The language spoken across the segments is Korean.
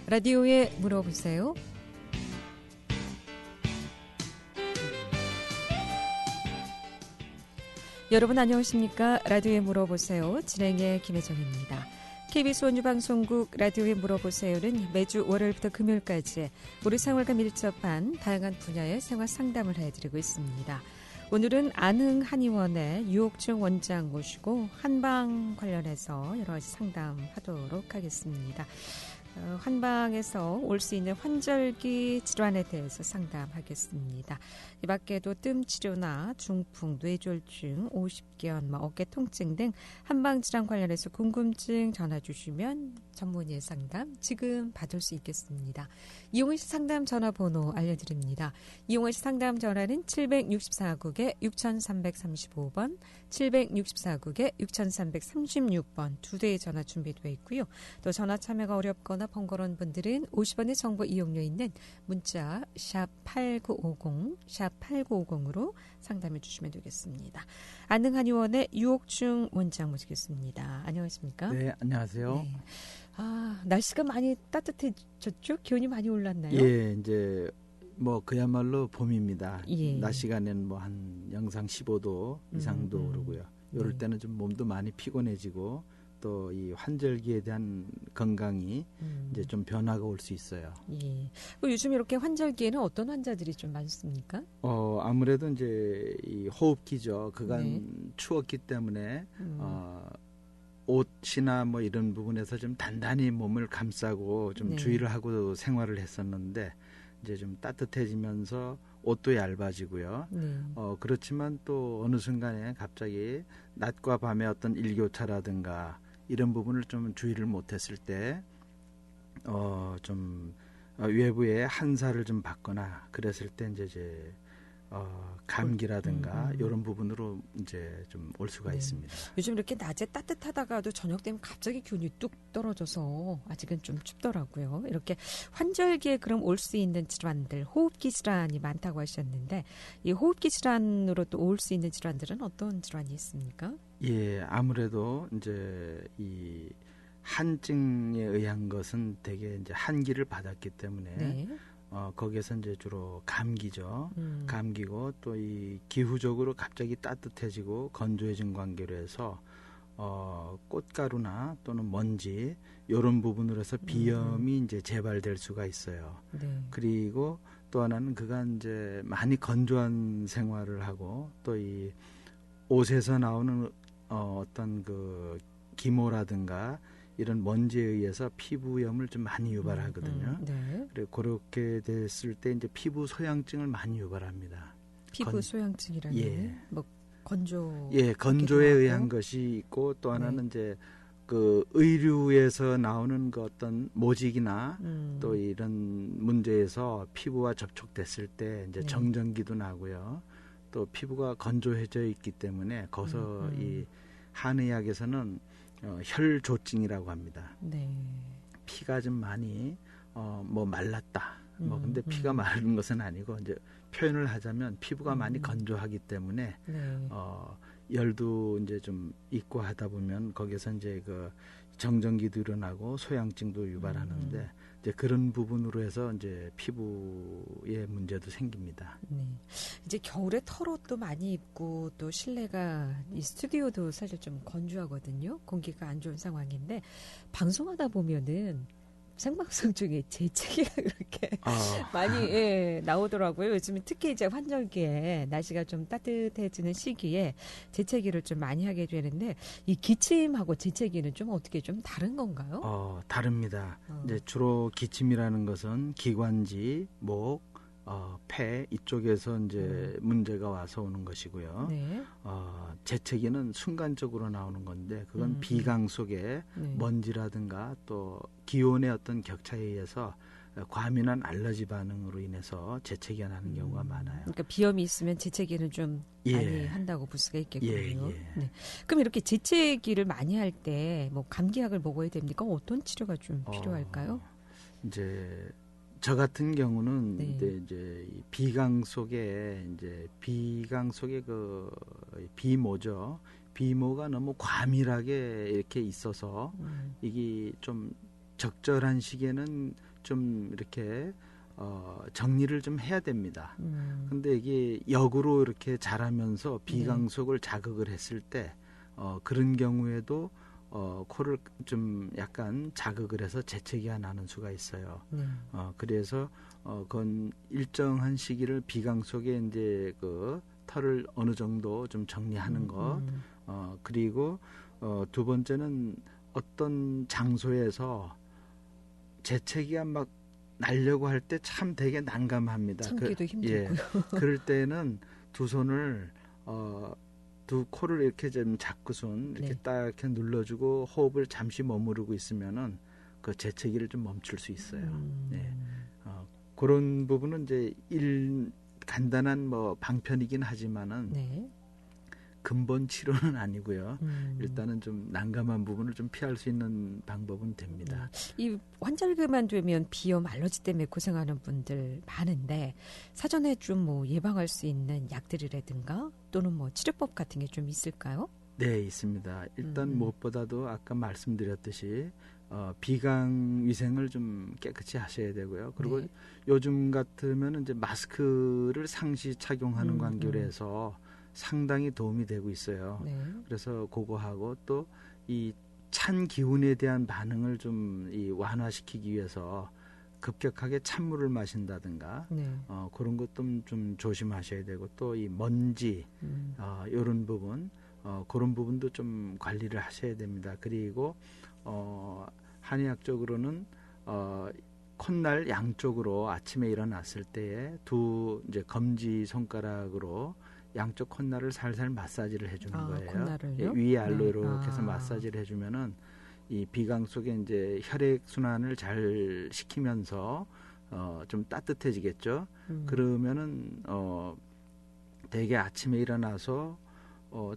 라디오에 물어보세요. 여러분 안녕하십니까? 라디오에 물어보세요. 진행의 김혜정입니다. KBS 원주방송국 라디오에 물어보세요는 매주 월요일부터 금요일까지 우리 생활과 밀접한 다양한 분야의 생활 상담을 해드리고 있습니다. 오늘은 안흥 한의원의 유옥중 원장 모시고 한방 관련해서 여러 가지 상담하도록 하겠습니다. 한방에서 올 수 있는 환절기 질환에 대해서 상담하겠습니다. 이 밖에도 뜸 치료나 중풍, 뇌졸중, 오십견, 어깨 통증 등 한방 질환 관련해서 궁금증 전화 주시면 전문의 상담 지금 받을 수 있겠습니다. 이용희 씨 상담 전화번호 알려드립니다. 이용희 씨 상담 전화는 764국에 6335번, 764국에 6336번 두 대의 전화 준비되어 있고요. 또 전화 참여가 어렵거나 번거로운 분들은 50원의 정보 이용료 있는 문자 샵 8950, 샵 8950으로 상담해 주시면 되겠습니다. 안흥 한의원의 유옥중 원장 모시겠습니다. 안녕하십니까? 네, 안녕하세요. 네. 날씨가 많이 따뜻해졌죠? 기온이 많이 올랐나요? 예, 이제 뭐 그야말로 봄입니다. 예. 낮 시간에는 뭐 한 영상 15도 이상도 오르고요. 이럴 네. 때는 좀 몸도 많이 피곤해지고 또 이 환절기에 대한 건강이 이제 좀 변화가 올 수 있어요. 예. 요즘 이렇게 환절기에는 어떤 환자들이 좀 많습니까? 아무래도 이제 이 호흡기죠. 그간 네. 추웠기 때문에 옷이나 뭐 이런 부분에서 좀 단단히 몸을 감싸고 좀 네. 주의를 하고 생활을 했었는데 이제 좀 따뜻해지면서 옷도 얇아지고요. 네. 그렇지만 또 어느 순간에 갑자기 낮과 밤의 어떤 일교차라든가 이런 부분을 좀 주의를 못했을 때 좀 외부의 한사를 좀 받거나 그랬을 때 이제 감기라든가 이런 부분으로 이제 좀 올 수가 네. 있습니다. 요즘 이렇게 낮에 따뜻하다가도 저녁 되면 갑자기 기온이 뚝 떨어져서 아직은 좀 춥더라고요. 이렇게 환절기에 그럼 올 수 있는 질환들, 호흡기 질환이 많다고 하셨는데 이 호흡기 질환으로 또 올 수 있는 질환들은 어떤 질환이 있습니까? 예, 아무래도 이제 이 한증에 의한 것은 대개 이제 한기를 받았기 때문에 네. 거기에서 이제 주로 감기죠. 감기고 또 이 기후적으로 갑자기 따뜻해지고 건조해진 관계로 해서 꽃가루나 또는 먼지 이런 부분으로 해서 비염이 이제 재발될 수가 있어요. 네. 그리고 또 하나는 그간 이제 많이 건조한 생활을 하고 또 이 옷에서 나오는 어떤 그 기모라든가 이런 먼지에 의해서 피부염을 좀 많이 유발하거든요. 네. 그리고 그렇게 됐을 때 이제 피부 소양증을 많이 유발합니다. 피부 소양증이라는 예. 뭐 건조. 예, 건조에 의한 것이 있고 또 하나는 이제 그 의류에서 나오는 그 어떤 모직이나 또 이런 문제에서 피부와 접촉됐을 때 이제 정전기도 나고요. 또 피부가 건조해져 있기 때문에 거기서 이 한의학에서는 혈조증이라고 합니다. 네. 피가 좀 많이 뭐 말랐다. 근데 피가 마른 것은 아니고 이제 표현을 하자면 피부가 많이 건조하기 때문에 네. 열도 이제 좀 있고 하다 보면 거기서 이제 그 정전기도 일어나고 소양증도 유발하는데 이제 그런 부분으로 해서 이제 피부에 문제도 생깁니다. 네. 이제 겨울에 털옷도 많이 입고 또 실내가 이 스튜디오도 사실 좀 건조하거든요. 공기가 안 좋은 상황인데 방송하다 보면은 생방송 중에 재채기가 그렇게 많이 나오더라고요. 요즘은 특히 이제 환절기에 날씨가 좀 따뜻해지는 시기에 재채기를 좀 많이 하게 되는데 이 기침하고 재채기는 좀 어떻게 좀 다른 건가요? 다릅니다. 이제 주로 기침이라는 것은 기관지, 목, 폐 이쪽에서 이제 문제가 와서 오는 것이고요. 네. 재채기는 순간적으로 나오는 건데 그건 비강 속에 먼지라든가 또 기온의 어떤 격차에 의해서 과민한 알러지 반응으로 인해서 재채기가 나는 경우가 많아요. 그러니까 비염이 있으면 재채기는 좀 많이 한다고 볼 수가 있겠군요. 네. 그럼 이렇게 재채기를 많이 할 때 뭐 감기약을 먹어야 됩니까? 어떤 치료가 좀 필요할까요? 이제 저 같은 경우는 이제 이 비강 속에 그 비모죠. 비모가 너무 과밀하게 이렇게 있어서 이게 좀 적절한 시기에는 좀 이렇게 정리를 좀 해야 됩니다. 근데 이게 역으로 이렇게 자라면서 비강속을 자극을 했을 때 그런 경우에도 코를 좀 약간 자극을 해서 재채기가 나는 수가 있어요. 그래서 그건 일정한 시기를 비강속에 이제 그 털을 어느 정도 좀 정리하는 것. 그리고 두 번째는 어떤 장소에서 재채기가 막 날려고 할 때 참 되게 난감합니다. 참기도 힘들고요. 그럴 때는 두 손을 두 코를 이렇게 좀 잡고선 이렇게 딱 이렇게 눌러주고 호흡을 잠시 머무르고 있으면은 그 재채기를 좀 멈출 수 있어요. 네. 그런 부분은 이제 간단한 뭐 방편이긴 하지만은 근본 치료는 아니고요. 일단은 좀 난감한 부분을 좀 피할 수 있는 방법은 됩니다. 이 환절기만 되면 비염, 알러지 때문에 고생하는 분들 많은데 사전에 좀 뭐 예방할 수 있는 약들이라든가 또는 뭐 치료법 같은 게 좀 있을까요? 네, 있습니다. 일단 무엇보다도 아까 말씀드렸듯이 비강 위생을 좀 깨끗이 하셔야 되고요. 그리고 요즘 같으면 이제 마스크를 상시 착용하는 관계로 상당히 도움이 되고 있어요. 그래서 그거하고 또 이 찬 기운에 대한 반응을 좀 완화시키기 위해서 급격하게 찬물을 마신다든가 그런 것도 좀 조심하셔야 되고 또 이 먼지 이런 부분 그런 부분도 좀 관리를 하셔야 됩니다. 그리고 한의학적으로는 콧날 양쪽으로 아침에 일어났을 때에 이제 검지 손가락으로 양쪽 콧날을 살살 마사지를 해주는 거예요. 콧날을요? 위아래로 이렇게 해서 마사지를 해주면은 이 비강 속에 이제 혈액 순환을 잘 시키면서 좀 따뜻해지겠죠. 그러면은 되게 아침에 일어나서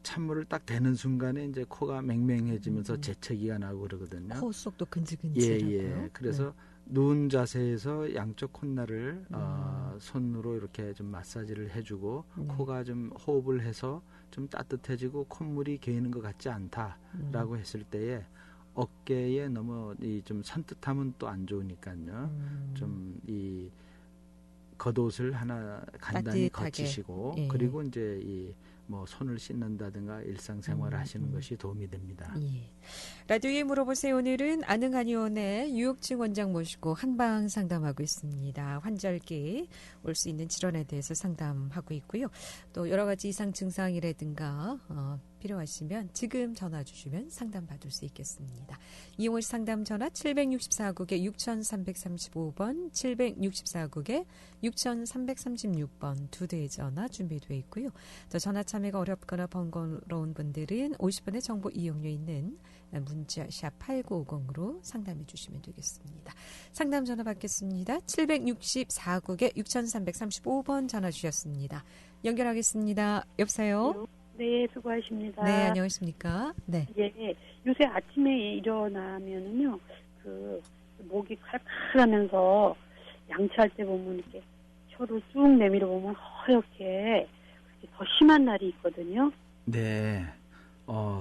찬물을 딱 대는 순간에 이제 코가 맹맹해지면서 재채기가 나고 그러거든요. 코 속도 근질근질하고요. 그래서 누운 자세에서 양쪽 콧날을 손으로 이렇게 좀 마사지를 해주고 코가 좀 호흡을 해서 좀 따뜻해지고 콧물이 개이는 것 같지 않다라고 했을 때에 어깨에 너무 좀 산뜻함은 또 안 좋으니까요. 좀 이 겉옷을 하나 간단히 따뜻하게. 거치시고 그리고 이제 뭐 손을 씻는다든가 일상생활 하시는 것이 도움이 됩니다. 라디오에 물어보세요. 오늘은 아능한의원의 유혁증 원장 모시고 한방 상담하고 있습니다. 환절기 올 수 있는 질환에 대해서 상담하고 있고요. 또 여러 가지 이상 증상이라든가 필요하시면 지금 전화 주시면 상담받을 수 있겠습니다. 이용호 상담 전화 764국에 6335번, 764국에 6336번 두 대의 전화 준비되어 있고요. 또 전화 참여가 어렵거나 번거로운 분들은 50원의 정보 이용료 있는 문자 샵 8950으로 상담해 주시면 되겠습니다. 상담 전화 받겠습니다. 764국에 6335번 전화 주셨습니다. 연결하겠습니다. 여보세요? 네, 수고하십니다. 네, 안녕하십니까? 네. 예, 요새 아침에 일어나면은요, 목이 칼칼하면서 양치할 때 보면 이렇게 혀를 쭉 내밀어 보면 허옇게 더 심한 날이 있거든요. 네.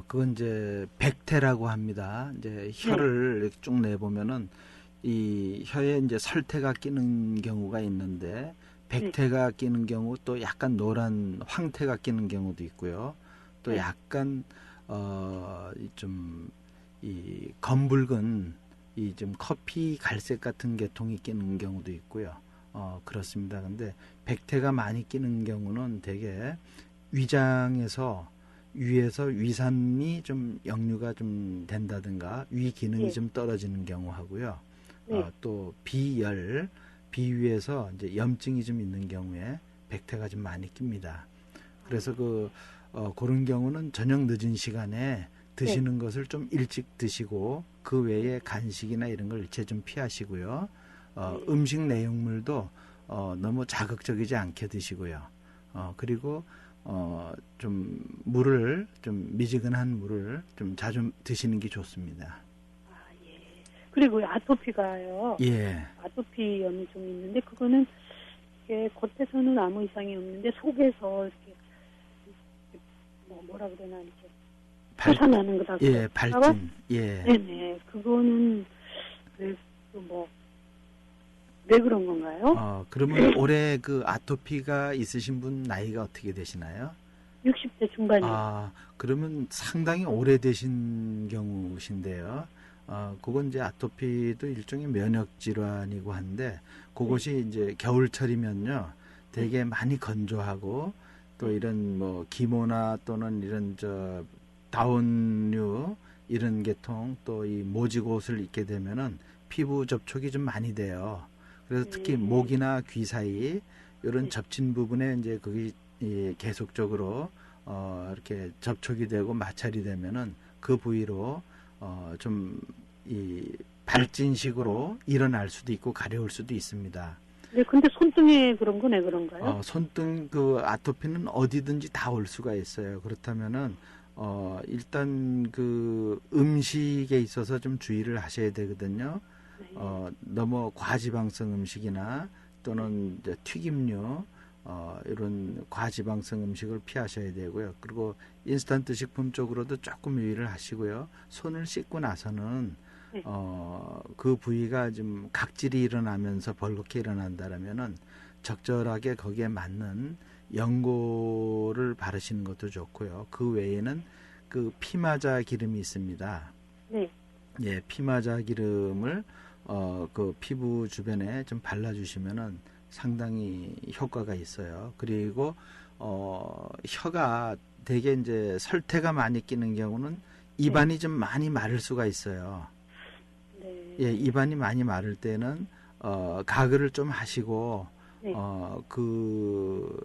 그건 이제 백태라고 합니다. 이제 혀를 이렇게 쭉 내보면은 이 혀에 이제 설태가 끼는 경우가 있는데 백태가 끼는 경우 또 약간 노란 황태가 끼는 경우도 있고요. 또 약간 좀 이 검붉은 이 좀 커피 갈색 같은 계통이 끼는 경우도 있고요. 그렇습니다. 근데 백태가 많이 끼는 경우는 되게 위장에서 위에서 위산이 좀 역류가 좀 된다든가 위 기능이 좀 떨어지는 경우 하고요. 또 비열, 비위에서 이제 염증이 좀 있는 경우에 백태가 좀 많이 낍니다. 그래서 그런 경우는 저녁 늦은 시간에 드시는 것을 좀 일찍 드시고 그 외에 간식이나 이런 걸 일체 좀 피하시고요. 음식 내용물도 너무 자극적이지 않게 드시고요. 그리고 좀 물을 좀 미지근한 물을 좀 자주 드시는 게 좋습니다. 그리고 아토피가요. 예. 아토피염이 좀 있는데 그거는 이게 겉에서는 아무 이상이 없는데 속에서 이렇게 뭐라 그러나 이렇게 솟아나는 거다. 예, 발진. 예. 네네. 그거는 왜 그런 건가요? 그러면 올해 그 아토피가 있으신 분 나이가 어떻게 되시나요? 60대 중반이요. 그러면 상당히 오래되신 경우신데요. 그건 이제 아토피도 일종의 면역 질환이고 한데, 그것이 이제 겨울철이면요, 되게 많이 건조하고, 또 이런 뭐 기모나 또는 이런 다운류 이런 계통, 또 이 모직 옷을 입게 되면은 피부 접촉이 좀 많이 돼요. 그래서 특히 목이나 귀 사이 이런 접진 부분에 이제 거기 계속적으로 이렇게 접촉이 되고 마찰이 되면은 그 부위로 좀 이 발진식으로 일어날 수도 있고 가려울 수도 있습니다. 네, 근데 손등에 그런 건 왜 그런가요? 손등 그 아토피는 어디든지 다 올 수가 있어요. 그렇다면은 일단 그 음식에 있어서 좀 주의를 하셔야 되거든요. 너무 과지방성 음식이나 또는 이제 튀김류 이런 과지방성 음식을 피하셔야 되고요. 그리고 인스턴트 식품 쪽으로도 조금 유의를 하시고요. 손을 씻고 나서는 그 부위가 좀 각질이 일어나면서 벌겋게 일어난다라면은 적절하게 거기에 맞는 연고를 바르시는 것도 좋고요. 그 외에는 그 피마자 기름이 있습니다. 네. 예, 피마자 기름을 그 피부 주변에 좀 발라주시면은 상당히 효과가 있어요. 그리고 혀가 되게 이제 설태가 많이 끼는 경우는 입안이 좀 많이 마를 수가 있어요. 네. 예, 입안이 많이 마를 때는 가글을 좀 하시고 그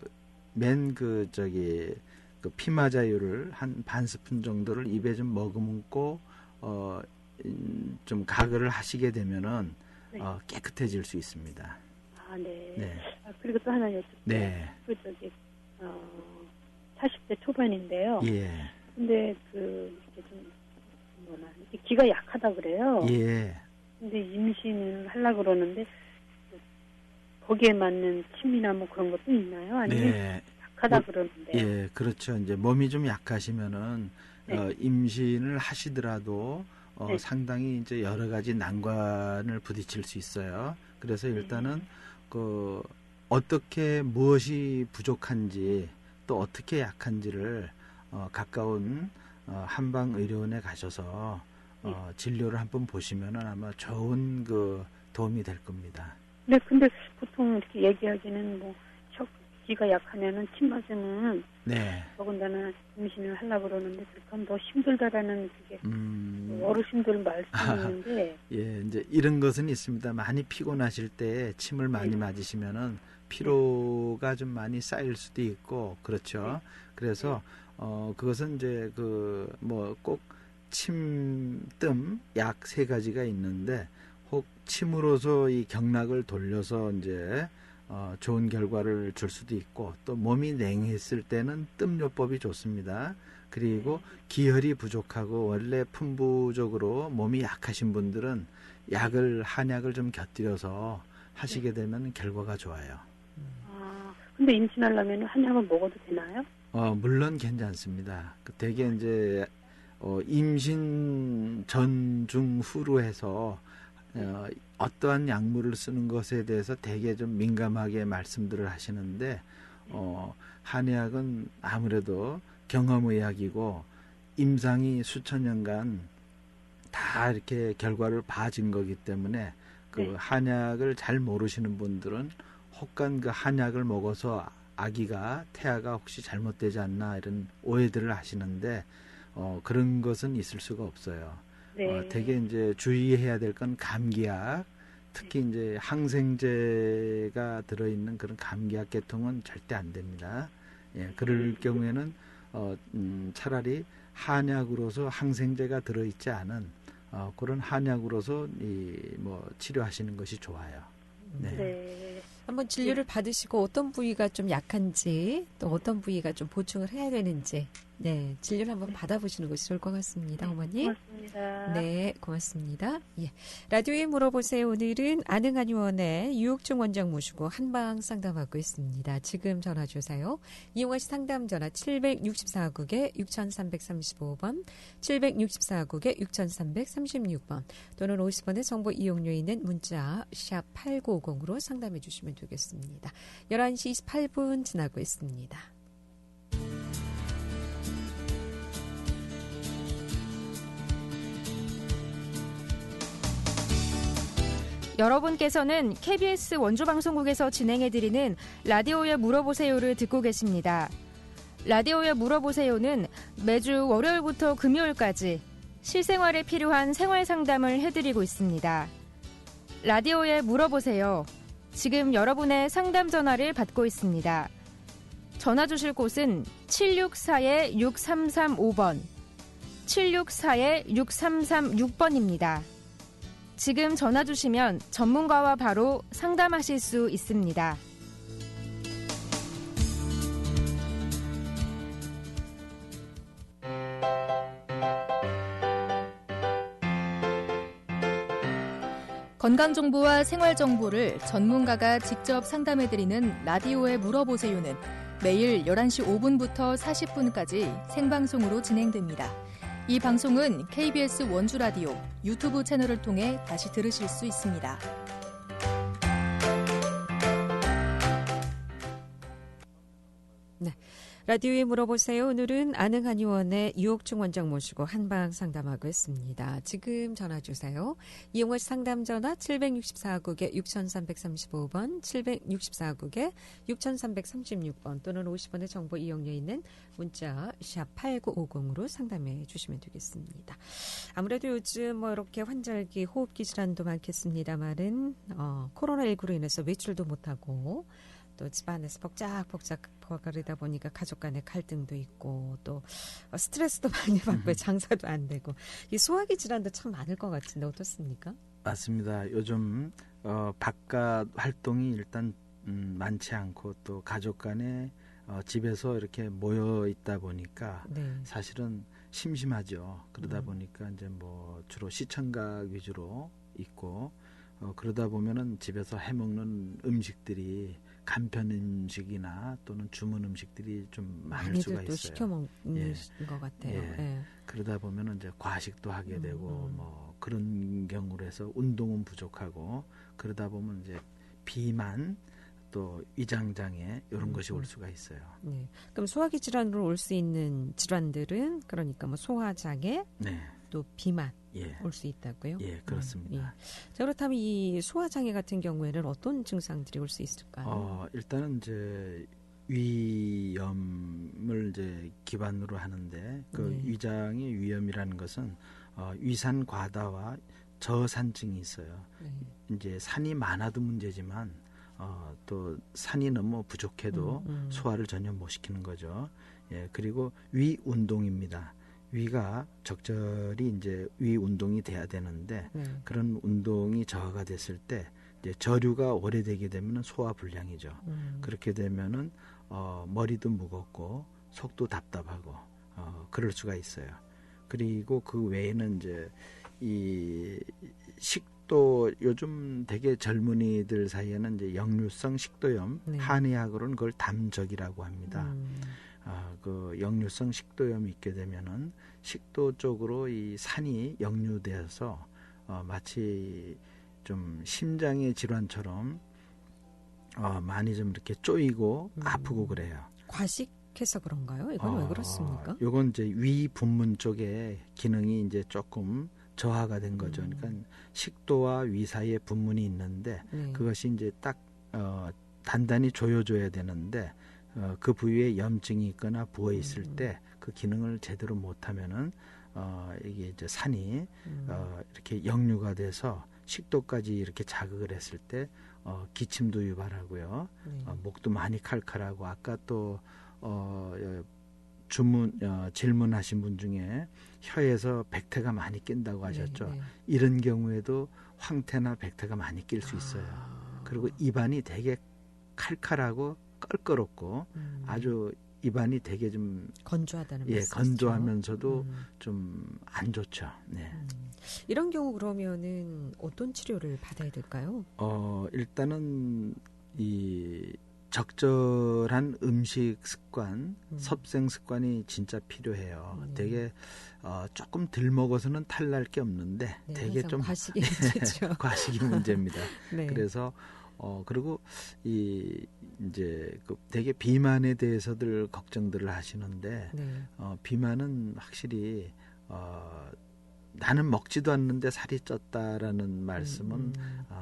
피마자유를 한 반 스푼 정도를 입에 좀 머금고 좀 가글을 하시게 되면은 깨끗해질 수 있습니다. 아, 네. 네. 그리고 또 하나 여쭤볼게요. 네. 40대 초반인데요. 예. 근데 이렇게 좀 이렇게 기가 약하다 그래요. 예. 근데 임신을 하려고 그러는데 거기에 맞는 침이나 뭐 그런 것도 있나요? 아니면 네. 약하다 그러는데. 예, 그렇죠. 이제 몸이 좀 약하시면은 임신을 하시더라도 상당히 이제 여러 가지 난관을 부딪힐 수 있어요. 그래서 일단은 어떻게 무엇이 부족한지 또 어떻게 약한지를 가까운 한방 의료원에 가셔서 진료를 한번 보시면은 아마 좋은 도움이 될 겁니다. 네, 근데 보통 이렇게 얘기하기는 기가 약하면은 침 맞으면 더군다나 임신을 하려고 그러는데 그렇게 하면 더 힘들다라는 그게 어르신들 말씀이 있는데 예, 이제 이런 것은 있습니다. 많이 피곤하실 때 침을 많이 맞으시면은 피로가 좀 많이 쌓일 수도 있고 그렇죠. 그래서 그것은 이제 꼭 침뜸 약 3가지가 있는데 혹 침으로서 이 경락을 돌려서 이제 좋은 결과를 줄 수도 있고 또 몸이 냉했을 때는 뜸요법이 좋습니다. 그리고 기혈이 부족하고 원래 품부적으로 몸이 약하신 분들은 한약을 좀 곁들여서 하시게 되면 결과가 좋아요. 근데 임신하려면 한약을 먹어도 되나요? 물론 괜찮습니다. 되게 이제 임신 전, 중, 후로 해서 어떠한 약물을 쓰는 것에 대해서 되게 좀 민감하게 말씀들을 하시는데 한의학은 아무래도 경험의학이고 임상이 수천 년간 다 이렇게 결과를 봐진 거기 때문에 한약을 잘 모르시는 분들은 혹간 한약을 먹어서 태아가 혹시 잘못되지 않나 이런 오해들을 하시는데 그런 것은 있을 수가 없어요. 되게 이제 주의해야 될 건 감기약, 특히 이제 항생제가 들어있는 그런 감기약 계통은 절대 안 됩니다. 예, 그럴 경우에는 차라리 한약으로서 항생제가 들어있지 않은 그런 한약으로서 치료하시는 것이 좋아요. 네. 한번 진료를 받으시고 어떤 부위가 좀 약한지 또 어떤 부위가 좀 보충을 해야 되는지 네, 진료를 한번 받아보시는 것이 좋을 것 같습니다, 어머니. 고맙습니다. 네, 고맙습니다. 예. 라디오에 물어보세요. 오늘은 안흥한 의원의 유옥중 원장 모시고 한방 상담하고 있습니다. 지금 전화 주세요. 이용하시 상담 전화 764국에 6335번, 764국에 6336번 또는 50원의 정보 이용료 있는 문자 샵 8950으로 상담해 주시면 되겠습니다. 11시 28분 지나고 있습니다. 여러분께서는 KBS 원주방송국에서 진행해드리는 라디오에 물어보세요를 듣고 계십니다. 라디오에 물어보세요는 매주 월요일부터 금요일까지 실생활에 필요한 생활 상담을 해드리고 있습니다. 라디오에 물어보세요. 지금 여러분의 상담 전화를 받고 있습니다. 전화 주실 곳은 764-6335번, 764-6336번입니다. 지금 전화 주시면 전문가와 바로 상담하실 수 있습니다. 건강정보와 생활정보를 전문가가 직접 상담해드리는 라디오에 물어보세요는 매일 11시 5분부터 40분까지 생방송으로 진행됩니다. 이 방송은 KBS 원주라디오 유튜브 채널을 통해 다시 들으실 수 있습니다. 네. 라디오에 물어보세요. 오늘은 안흥한 의원의 유옥중 원장 모시고 한방 상담하고 있습니다. 지금 전화 주세요. 이용하시 상담 전화 764국에 6335번, 764국에 6336번 또는 50원의 정보 이용료 있는 문자 샵 8950으로 상담해 주시면 되겠습니다. 아무래도 요즘 뭐 이렇게 환절기, 호흡기 질환도 많겠습니다만은 코로나19로 인해서 외출도 못하고 또 집안에서 복작복작 거리다 보니까 가족 간의 갈등도 있고 또 스트레스도 많이 받고 장사도 안 되고 이 소화기 질환도 참 많을 것 같은데 어떻습니까? 맞습니다. 요즘 바깥 활동이 일단 많지 않고 또 가족 간에 집에서 이렇게 모여 있다 보니까 네. 사실은 심심하죠. 그러다 보니까 이제 뭐 주로 시청각 위주로 있고 그러다 보면은 집에서 해먹는 음식들이 간편 음식이나 또는 주문 음식들이 좀 많을 수가 있어요. 많이들 또 시켜 먹는 것 같아요. 예. 예. 그러다 보면은 이제 과식도 하게 되고 뭐 그런 경우로 해서 운동은 부족하고 그러다 보면 이제 비만 또 위장장애 이런 것이 올 수가 있어요. 네. 그럼 소화기 질환으로 올 수 있는 질환들은 그러니까 뭐 소화장애, 네. 또 비만 예. 올 수 있다고요? 예, 그렇습니다. 예. 자, 그렇다면 이 소화장애 같은 경우에는 어떤 증상들이 올 수 있을까요? 일단은 이제 위염을 이제 기반으로 하는데 그 위장의 위염이라는 것은 위산 과다와 저산증이 있어요. 네. 이제 산이 많아도 문제지만 또 산이 너무 부족해도 소화를 전혀 못 시키는 거죠. 예, 그리고 위 운동입니다. 위가 적절히 이제 위 운동이 돼야 되는데 그런 운동이 저하가 됐을 때 이제 저류가 오래되게 되면 소화 불량이죠. 그렇게 되면은 머리도 무겁고 속도 답답하고 그럴 수가 있어요. 그리고 그 외에는 이제 이 식도 요즘 되게 젊은이들 사이에는 이제 역류성 식도염, 한의학으로는 그걸 담적이라고 합니다. 그 역류성 식도염이 있게 되면은 식도 쪽으로 이 산이 역류되어서 마치 좀 심장의 질환처럼 많이 좀 이렇게 쪼이고 아프고 그래요. 과식해서 그런가요? 이건 왜 그렇습니까? 요건 이제 위 분문 쪽에 기능이 이제 조금 저하가 된 거죠. 그러니까 식도와 위 사이에 분문이 있는데 그것이 이제 딱 단단히 조여줘야 되는데 그 부위에 염증이 있거나 부어 있을 때 그 기능을 제대로 못하면은 이게 이제 산이 이렇게 역류가 돼서 식도까지 이렇게 자극을 했을 때 기침도 유발하고요. 목도 많이 칼칼하고 아까 또 질문하신 분 중에 혀에서 백태가 많이 낀다고 하셨죠. 이런 경우에도 황태나 백태가 많이 낄 수 있어요. 그리고 입안이 되게 칼칼하고 껄끄럽고 아주 입안이 되게 좀 건조하다는 예, 말씀이죠. 건조하면서도 좀 안 좋죠. 네. 이런 경우 그러면은 어떤 치료를 받아야 될까요? 일단은 이 적절한 음식 습관, 섭생 습관이 진짜 필요해요. 되게 조금 덜 먹어서는 탈날 게 없는데 네, 되게 좀 과식이 문제죠. 과식이 문제입니다. 네. 그래서 그리고 이제 되게 비만에 대해서들 걱정들을 하시는데 네. 비만은 확실히 나는 먹지도 않는데 살이 쪘다라는 말씀은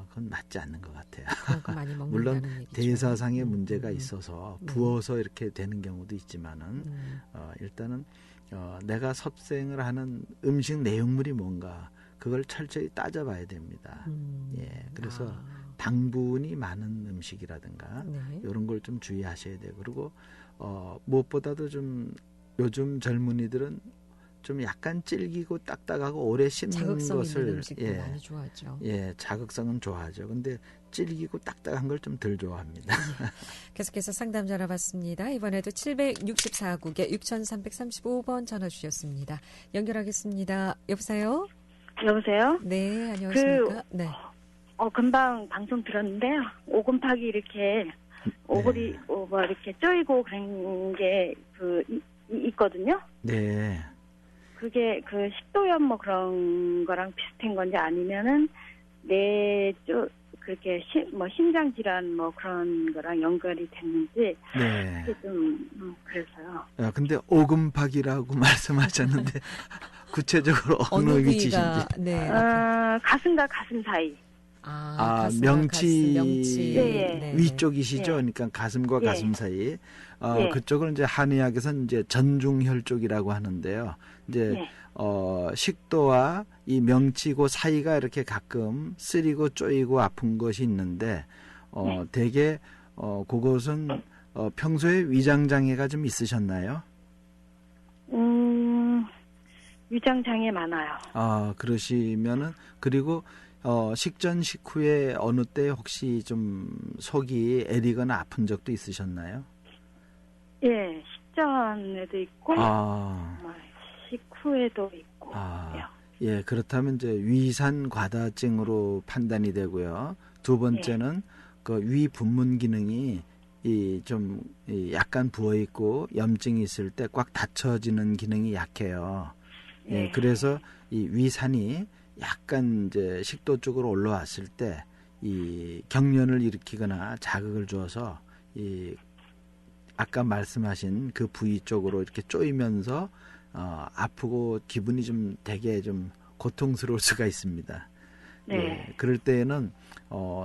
그건 맞지 않는 것 같아요. 그만큼 많이 먹는다는 물론 얘기죠. 대사상의 문제가 있어서 부어서 이렇게 되는 경우도 있지만은 일단은 내가 섭생을 하는 음식 내용물이 뭔가 그걸 철저히 따져봐야 됩니다. 예, 그래서 당분이 많은 음식이라든가 네. 이런 걸 좀 주의하셔야 돼요. 그리고 무엇보다도 좀 요즘 젊은이들은 좀 약간 질기고 딱딱하고 오래 씹는 자극성 것을 있는 음식도 많이 좋아하죠. 예, 자극성은 좋아하죠. 근데 질기고 딱딱한 걸 좀 덜 좋아합니다. 계속해서 상담 전화 받습니다. 이번에도 764국에 6335번 전화 주셨습니다. 연결하겠습니다. 여보세요? 여보세요? 네, 안녕하십니까? 네. 금방 방송 들었는데요. 오금팍이 이렇게 오글이 뭐 이렇게 쪼이고 그런 게 있거든요. 네. 그게 그 식도염 뭐 그런 거랑 비슷한 건지 아니면은 그렇게 심장 질환 뭐 그런 거랑 연결이 됐는지 네. 그게 좀 그래서요. 근데 오금박이라고 말씀하셨는데 구체적으로 어느 위치신지. 네. 가슴과 가슴 사이. 명치 네. 위쪽이시죠. 네. 그러니까 가슴과 네. 가슴 사이. 네. 그쪽은 이제 한의학에서는 이제 전중혈 쪽이라고 하는데요. 이제 네. 식도와 이 명치고 사이가 이렇게 가끔 쓰리고 쪼이고 아픈 것이 있는데 대개 그것은 평소에 위장 장애가 좀 있으셨나요? 위장 장애 많아요. 그러시면은 그리고 식전 식후에 어느 때 혹시 좀 속이 애리거나 아픈 적도 있으셨나요? 예, 식전에도 있고 식후에도 있고. 예, 그렇다면 이제 위산 과다증으로 판단이 되고요. 두 번째는 그 위 분문 기능이 좀 약간 부어 있고 염증이 있을 때 꽉 닫혀지는 기능이 약해요. 예, 그래서 이 위산이 약간 이제 식도 쪽으로 올라왔을 때 이 경련을 일으키거나 자극을 줘서 아까 말씀하신 그 부위 쪽으로 이렇게 쪼이면서 아프고 기분이 좀 되게 좀 고통스러울 수가 있습니다. 네. 예, 그럴 때에는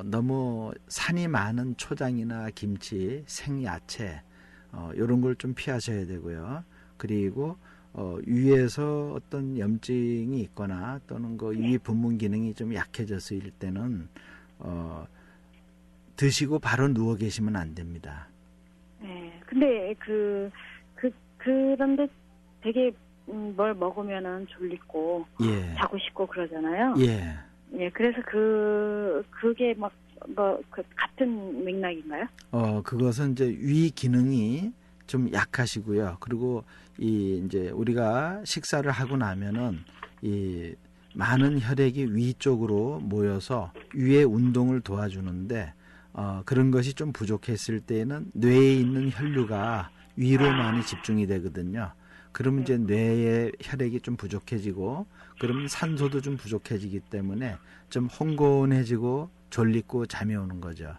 너무 산이 많은 초장이나 김치, 생야채 이런 걸 좀 피하셔야 되고요. 그리고 위에서 어떤 염증이 있거나 또는 그 위 분문 기능이 좀 약해졌을 때는 드시고 바로 누워 계시면 안 됩니다. 네. 근데 그런데 되게 뭘 먹으면은 졸리고 자고 싶고 그러잖아요. 예. 예. 그래서 그게 같은 맥락인가요? 그것은 이제 위 기능이 좀 약하시고요. 그리고 이제 우리가 식사를 하고 나면은 많은 혈액이 위 쪽으로 모여서 위의 운동을 도와주는데 그런 것이 좀 부족했을 때에는 뇌에 있는 혈류가 위로 많이 집중이 되거든요. 그러면 이제 뇌의 혈액이 좀 부족해지고 그러면 산소도 좀 부족해지기 때문에 좀 혼곤해지고 졸리고 잠이 오는 거죠.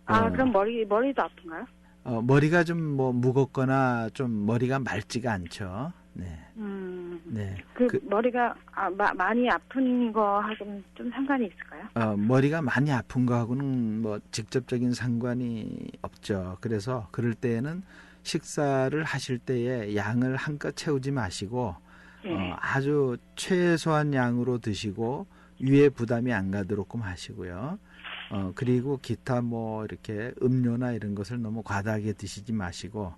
그럼 머리도 아픈가요? 머리가 좀 무겁거나 좀 머리가 맑지가 않죠. 네. 네. 머리가 많이 아픈 거하고는 좀 상관이 있을까요? 머리가 많이 아픈 거하고는 직접적인 상관이 없죠. 그래서 그럴 때에는 식사를 하실 때에 양을 한껏 채우지 마시고 아주 최소한 양으로 드시고 위에 부담이 안 가도록끔 하시고요. 그리고 기타 이렇게 음료나 이런 것을 너무 과다하게 드시지 마시고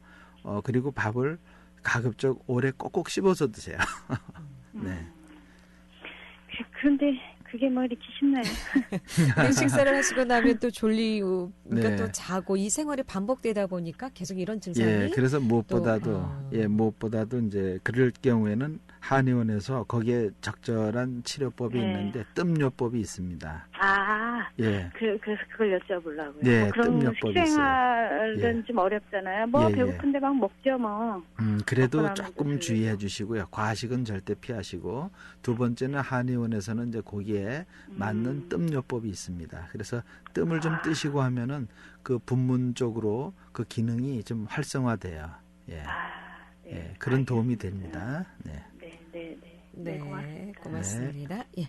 그리고 밥을 가급적 오래 꼭꼭 씹어서 드세요. 네. 그런데 그게 뭐 이렇게 쉽나요? 식사를 하시고 나면 또 졸리고 네. 또 자고 이 생활이 반복되다 보니까 계속 이런 증상이 예, 그래서 무엇보다도 무엇보다도 이제 그럴 경우에는 한의원에서 거기에 적절한 치료법이 네. 있는데 뜸요법이 있습니다. 아, 예. 그래서 그걸 여쭤보려고요. 네, 그럼 뜸요법이 식생활은 있어요. 좀 어렵잖아요. 뭐 예, 배고픈데 막 먹죠 뭐. 그래도 먹고 나면 조금 또 주의해 주시고요. 과식은 절대 피하시고 두 번째는 한의원에서는 이제 거기에 맞는 뜸요법이 있습니다. 그래서 뜸을 좀 뜨시고 하면은 그 분문 쪽으로 그 기능이 좀 활성화돼요. 예. 네. 예, 그런 도움이 됩니다. 네. 네, 고맙습니다. 예.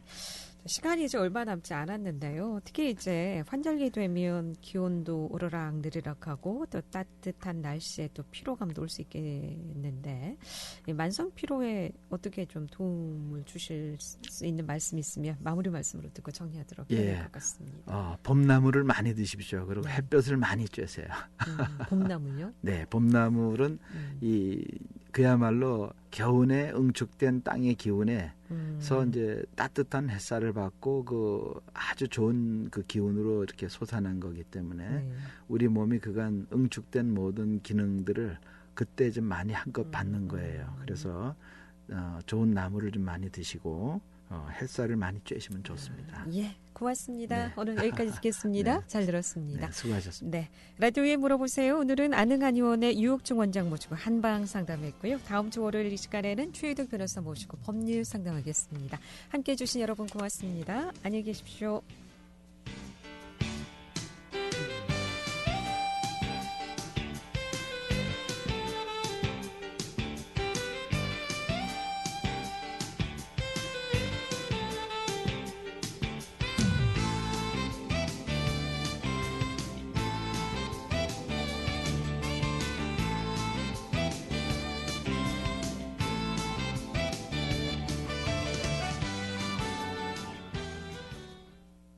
시간이 이제 얼마 남지 않았는데요. 특히 이제 환절기 되면 기온도 오르락 내리락 하고 또 따뜻한 날씨에 또 피로감도 올 수 있겠는데 만성 피로에 어떻게 좀 도움을 주실 수 있는 말씀이 있으면 마무리 말씀으로 듣고 정리하도록 해야 될 것 같습니다. 봄나물을 많이 드십시오. 그리고 네. 햇볕을 많이 쬐세요. 봄나물요? 네, 봄나물은 그야말로 겨우내 응축된 땅의 기운에서 이제 따뜻한 햇살을 받고 그 아주 좋은 그 기운으로 이렇게 솟아난 거기 때문에 우리 몸이 그간 응축된 모든 기능들을 그때 좀 많이 한껏 받는 거예요. 그래서 좋은 나물을 좀 많이 드시고 햇살을 많이 쬐시면 좋습니다. 예, 고맙습니다. 네. 오늘 여기까지 듣겠습니다. 네. 잘 들었습니다. 네, 수고하셨습니다. 네, 라디오에 물어보세요. 오늘은 안흥한의원의 유옥중 원장 모시고 한방 상담했고요. 다음 주 월요일 이 시간에는 최유덕 변호사 모시고 법률 상담하겠습니다. 함께해 주신 여러분 고맙습니다. 안녕히 계십시오.